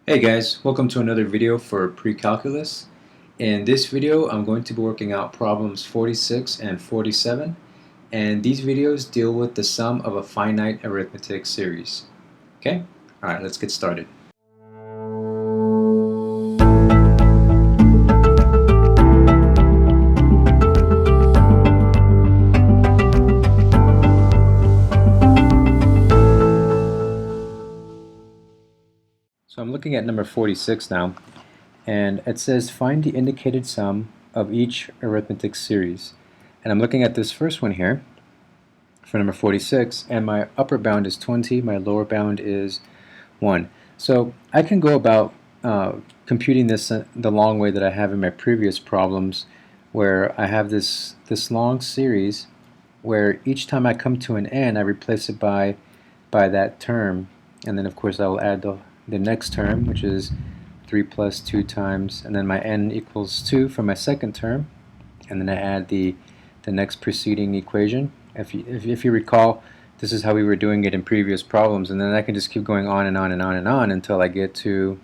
Hey guys, welcome to another video for pre-calculus. In this video, I'm going to be working out problems 46 and 47, and these videos deal with the sum of a finite arithmetic series. Okay? Alright, let's get started. So I'm looking at number 46 now, and it says find the indicated sum of each arithmetic series. And I'm looking at this first one here for number 46, and my upper bound is 20, my lower bound is 1. So I can go about computing this the long way that I have in my previous problems, where I have this long series where each time I come to an n, I replace it by that term, and then of course I will add the next term, which is 3 plus 2 times, and then my n equals 2 for my second term, and then I add the next preceding equation. If you recall, this is how we were doing it in previous problems, and then I can just keep going on and on and on and on until I get to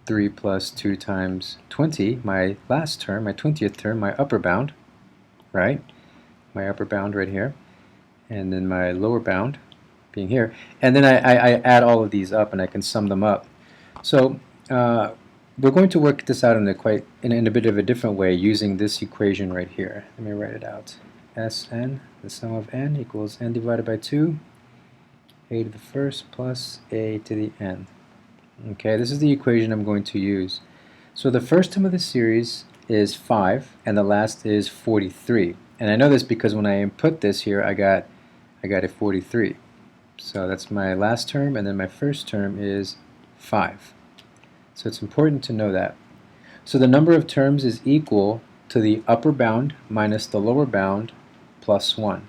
3 plus 2 times 20, my last term, my 20th term, my upper bound, right? My upper bound right here, and then my lower bound being here, and then I add all of these up and I can sum them up. So we're going to work this out in a bit of a different way using this equation right here. Let me write it out. Sn, the sum of n equals n divided by 2, a to the first plus a to the n. Okay, this is the equation I'm going to use. So the first term of the series is 5 and the last is 43. And I know this because when I input this here, I got a 43. So that's my last term, and then my first term is 5. So it's important to know that. So the number of terms is equal to the upper bound minus the lower bound plus 1.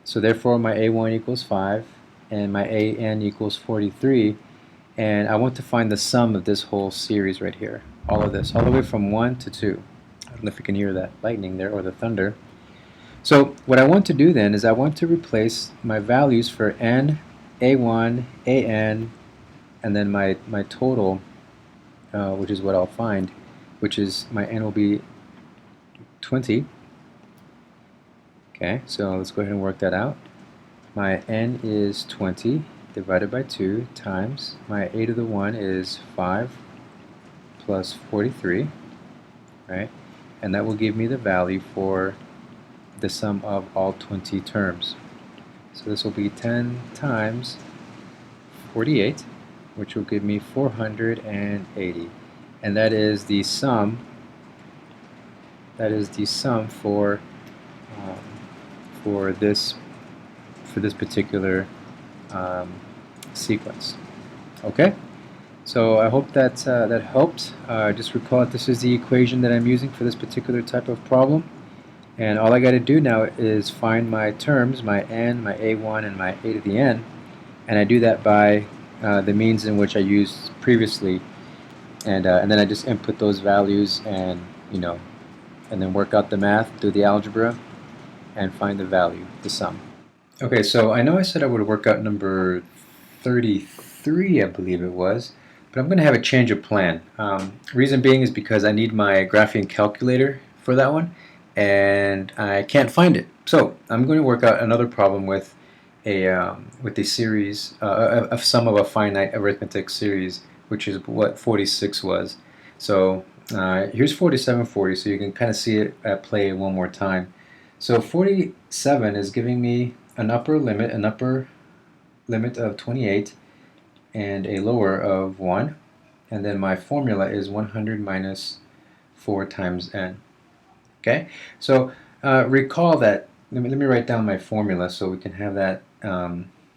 So therefore my a1 equals 5 and my an equals 43, and I want to find the sum of this whole series right here. All of this, all the way from 1 to 2. I don't know if you can hear that lightning there or the thunder. So what I want to do then is I want to replace my values for n, a1, an, and then my total, which is what I'll find, which is my n will be 20. Okay, so let's go ahead and work that out. My n is 20 divided by 2 times my a to the 1 is 5 plus 43, right? And that will give me the value for the sum of all 20 terms. So this will be 10 times 48, which will give me 480. And that is the sum. That is the sum for this particular sequence. Okay. So I hope that that helped. Just recall that this is the equation that I'm using for this particular type of problem. And all I got to do now is find my terms, my n, my a1, and my a to the n, and I do that by the means in which I used previously, and then I just input those values and and then work out the math, do the algebra, and find the value, the sum. Okay, so I know I said I would work out number 33, I believe it was, but I'm going to have a change of plan. Reason being is because I need my graphing calculator for that one, and I can't find it. So I'm going to work out another problem with a series, a sum of a finite arithmetic series, which is what 46 was. So here's 47 for you, so you can kind of see it at play one more time. So 47 is giving me an upper limit of 28 and a lower of 1, and then my formula is 100 minus 4 times n. Okay, so recall that, let me write down my formula so we can have that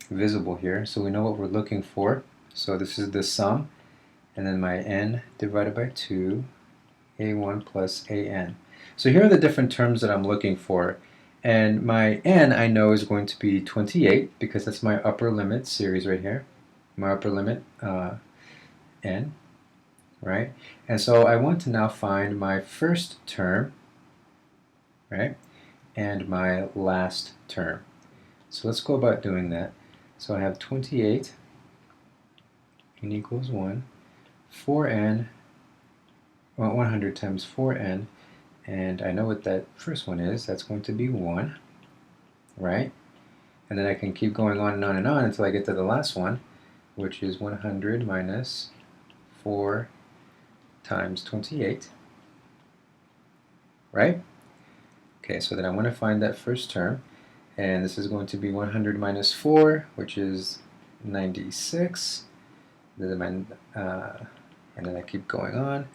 visible here, so we know what we're looking for. So this is the sum, and then my n divided by 2, a1 plus an. So here are the different terms that I'm looking for. And my n I know is going to be 28 because that's my upper limit series right here. My upper limit n, right? And so I want to now find my first term, right? And my last term. So let's go about doing that. So I have 28 n equals 1 4n, well, 100 times 4n, and I know what that first one is. That's going to be 1, right? And then I can keep going on and on and on until I get to the last one, which is 100 minus 4 times 28, right? Okay, so then I want to find that first term, and this is going to be 100 minus 4, which is 96, and then I keep going on,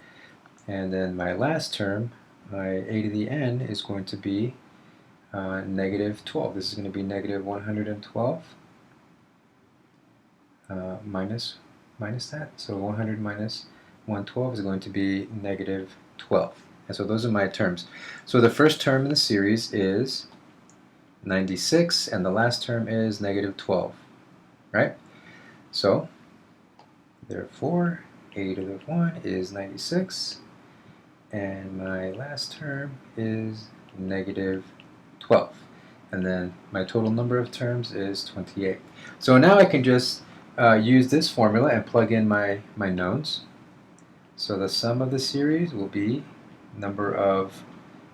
and then my last term, my a to the n, is going to be negative 12. This is going to be negative 112 minus that. So 100 minus 112 is going to be negative 12. And so those are my terms. So the first term in the series is 96, and the last term is negative 12, right? So therefore, a to the 1 is 96, and my last term is negative 12. And then my total number of terms is 28. So now I can just use this formula and plug in my knowns. So the sum of the series will be number of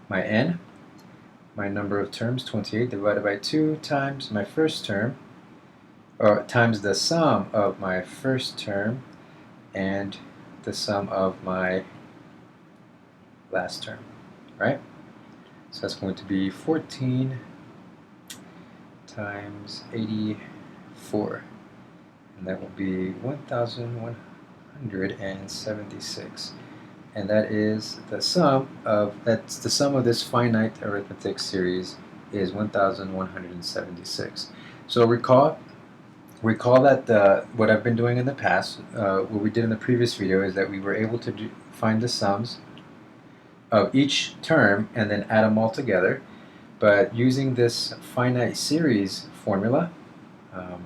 my n, my number of terms, 28 divided by 2, times my first term, or times the sum of my first term and the sum of my last term, right? So that's going to be 14 times 84, and that will be 1,176. And that is the sum of, that's the sum of this finite arithmetic series is 1,176. So recall that what I've been doing in the past, what we did in the previous video, is that we were able to find the sums of each term and then add them all together. But using this finite series formula,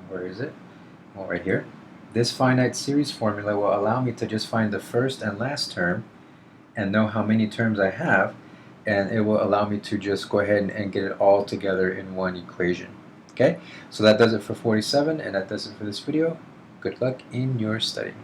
where is it? Well, right here. This finite series formula will allow me to just find the first and last term and know how many terms I have, and it will allow me to just go ahead and get it all together in one equation. Okay, so that does it for 47, and that does it for this video. Good luck in your study.